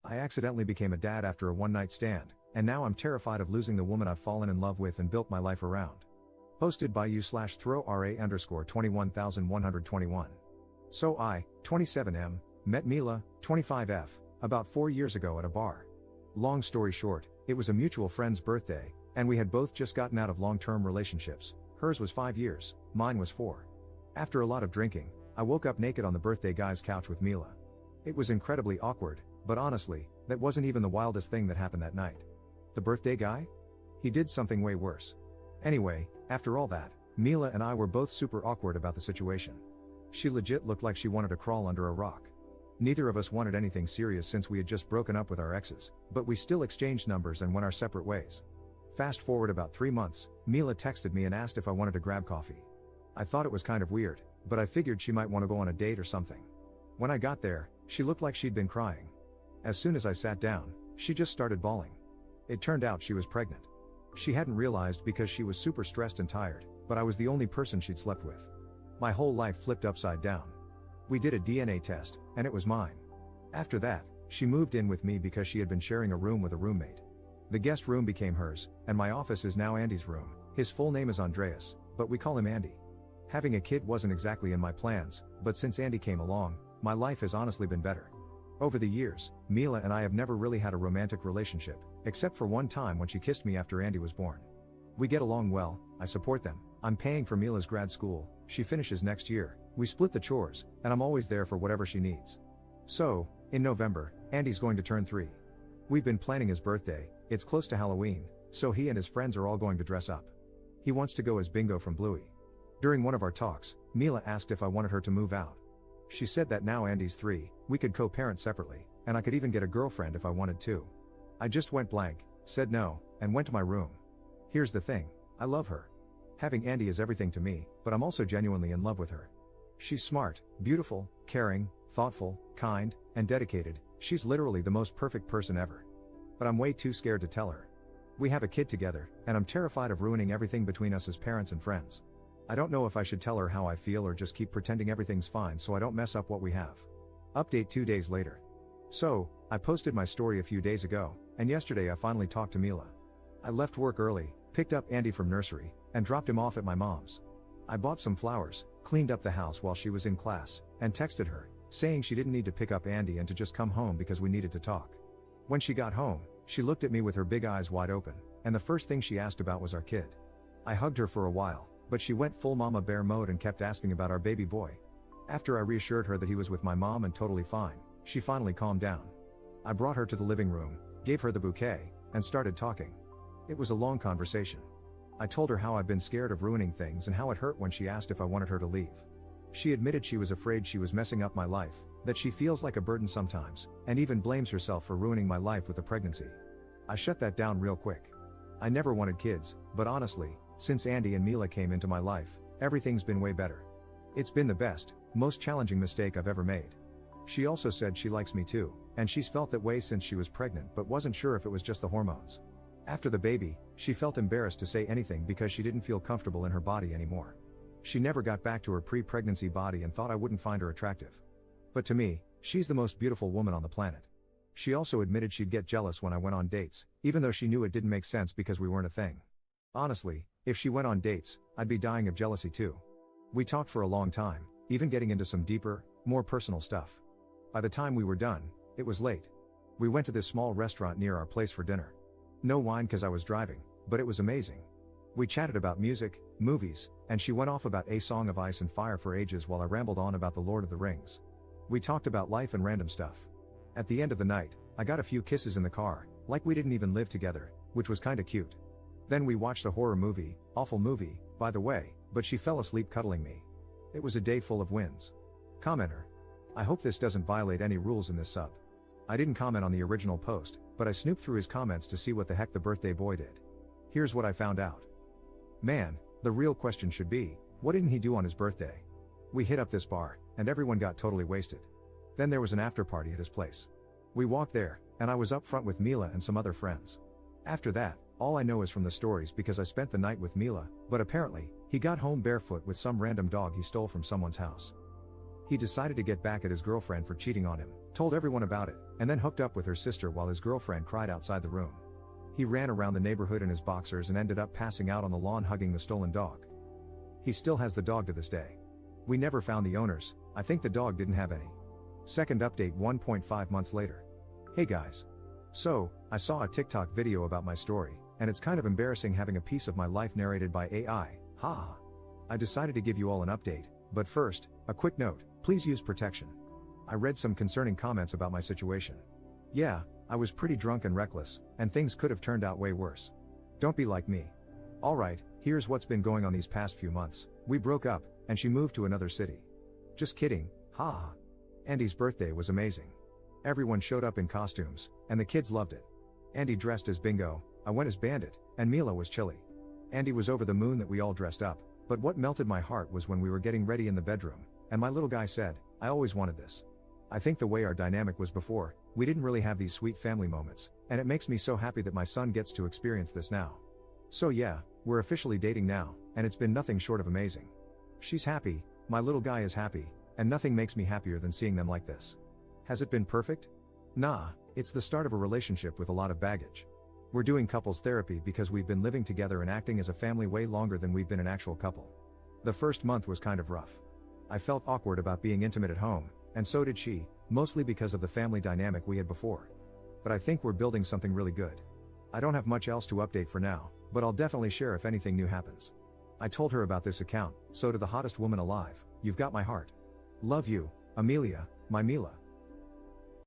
I accidentally became a dad after a one-night stand, and now I'm terrified of losing the woman I've fallen in love with and built my life around. Posted by u/throw_ra_21121. So I, 27M, met Mila, 25F, about 4 years ago at a bar. Long story short, it was a mutual friend's birthday, and we had both just gotten out of long-term relationships. Hers was 5 years, mine was 4. After a lot of drinking, I woke up naked on the birthday guy's couch with Mila. It was incredibly awkward, but honestly, that wasn't even the wildest thing that happened that night. The birthday guy? He did something way worse. Anyway, after all that, Mila and I were both super awkward about the situation. She legit looked like she wanted to crawl under a rock. Neither of us wanted anything serious since we had just broken up with our exes, but we still exchanged numbers and went our separate ways. Fast forward about 3 months, Mila texted me and asked if I wanted to grab coffee. I thought it was kind of weird, but I figured she might want to go on a date or something. When I got there, she looked like she'd been crying. As soon as I sat down, she just started bawling. It turned out she was pregnant. She hadn't realized because she was super stressed and tired, but I was the only person she'd slept with. My whole life flipped upside down. We did a DNA test, and it was mine. After that, she moved in with me because she had been sharing a room with a roommate. The guest room became hers, and my office is now Andy's room. His full name is Andreas, but we call him Andy. Having a kid wasn't exactly in my plans, but since Andy came along, my life has honestly been better. Over the years, Mila and I have never really had a romantic relationship, except for one time when she kissed me after Andy was born. We get along well, I support them, I'm paying for Mila's grad school, she finishes next year, we split the chores, and I'm always there for whatever she needs. So, in November, Andy's going to turn 3. We've been planning his birthday, it's close to Halloween, so he and his friends are all going to dress up. He wants to go as Bingo from Bluey. During one of our talks, Mila asked if I wanted her to move out. She said that now Andy's 3, we could co-parent separately, and I could even get a girlfriend if I wanted to. I just went blank, said no, and went to my room. Here's the thing, I love her. Having Andy is everything to me, but I'm also genuinely in love with her. She's smart, beautiful, caring, thoughtful, kind, and dedicated, she's literally the most perfect person ever. But I'm way too scared to tell her. We have a kid together, and I'm terrified of ruining everything between us as parents and friends. I don't know if I should tell her how I feel or just keep pretending everything's fine so I don't mess up what we have. Update 2 days later. So, I posted my story a few days ago, and yesterday I finally talked to Mila. I left work early, picked up Andy from nursery, and dropped him off at my mom's. I bought some flowers, cleaned up the house while she was in class, and texted her, saying she didn't need to pick up Andy and to just come home because we needed to talk. When she got home, she looked at me with her big eyes wide open, and the first thing she asked about was our kid. I hugged her for a while, but she went full mama bear mode and kept asking about our baby boy. After I reassured her that he was with my mom and totally fine, she finally calmed down. I brought her to the living room, gave her the bouquet, and started talking. It was a long conversation. I told her how I'd been scared of ruining things and how it hurt when she asked if I wanted her to leave. She admitted she was afraid she was messing up my life, that she feels like a burden sometimes, and even blames herself for ruining my life with the pregnancy. I shut that down real quick. I never wanted kids, but honestly, since Andy and Mila came into my life, everything's been way better. It's been the best, most challenging mistake I've ever made. She also said she likes me too, and she's felt that way since she was pregnant but wasn't sure if it was just the hormones. After the baby, she felt embarrassed to say anything because she didn't feel comfortable in her body anymore. She never got back to her pre-pregnancy body and thought I wouldn't find her attractive. But to me, she's the most beautiful woman on the planet. She also admitted she'd get jealous when I went on dates, even though she knew it didn't make sense because we weren't a thing. Honestly, if she went on dates, I'd be dying of jealousy too. We talked for a long time, even getting into some deeper, more personal stuff. By the time we were done, it was late. We went to this small restaurant near our place for dinner. No wine cause I was driving, but it was amazing. We chatted about music, movies, and she went off about A Song of Ice and Fire for ages while I rambled on about the Lord of the Rings. We talked about life and random stuff. At the end of the night, I got a few kisses in the car, like we didn't even live together, which was kinda cute. Then we watched a horror movie, awful movie, by the way, but she fell asleep cuddling me. It was a day full of wins. Commenter. I hope this doesn't violate any rules in this sub. I didn't comment on the original post, but I snooped through his comments to see what the heck the birthday boy did. Here's what I found out. Man, the real question should be, what didn't he do on his birthday? We hit up this bar, and everyone got totally wasted. Then there was an after party at his place. We walked there, and I was up front with Mila and some other friends. After that, all I know is from the stories because I spent the night with Mila, but apparently, he got home barefoot with some random dog he stole from someone's house. He decided to get back at his girlfriend for cheating on him, told everyone about it, and then hooked up with her sister while his girlfriend cried outside the room. He ran around the neighborhood in his boxers and ended up passing out on the lawn hugging the stolen dog. He still has the dog to this day. We never found the owners, I think the dog didn't have any. Second update 1.5 months later. Hey guys. So, I saw a TikTok video about my story, and it's kind of embarrassing having a piece of my life narrated by AI, haha. I decided to give you all an update, but first, a quick note, please use protection. I read some concerning comments about my situation. Yeah, I was pretty drunk and reckless, and things could have turned out way worse. Don't be like me. Alright, here's what's been going on these past few months. We broke up, and she moved to another city. Just kidding, haha. Andy's birthday was amazing. Everyone showed up in costumes, and the kids loved it. Andy dressed as Bingo, I went as Bandit, and Mila was Chili. Andy was over the moon that we all dressed up, but what melted my heart was when we were getting ready in the bedroom, and my little guy said, I always wanted this. I think the way our dynamic was before, we didn't really have these sweet family moments, and it makes me so happy that my son gets to experience this now. So yeah, we're officially dating now, and it's been nothing short of amazing. She's happy, my little guy is happy, and nothing makes me happier than seeing them like this. Has it been perfect? Nah, it's the start of a relationship with a lot of baggage. We're doing couples therapy because we've been living together and acting as a family way longer than we've been an actual couple. The first month was kind of rough. I felt awkward about being intimate at home, and so did she, mostly because of the family dynamic we had before. But I think we're building something really good. I don't have much else to update for now, but I'll definitely share if anything new happens. I told her about this account, so to the hottest woman alive, you've got my heart. Love you, Amelia, my Mila.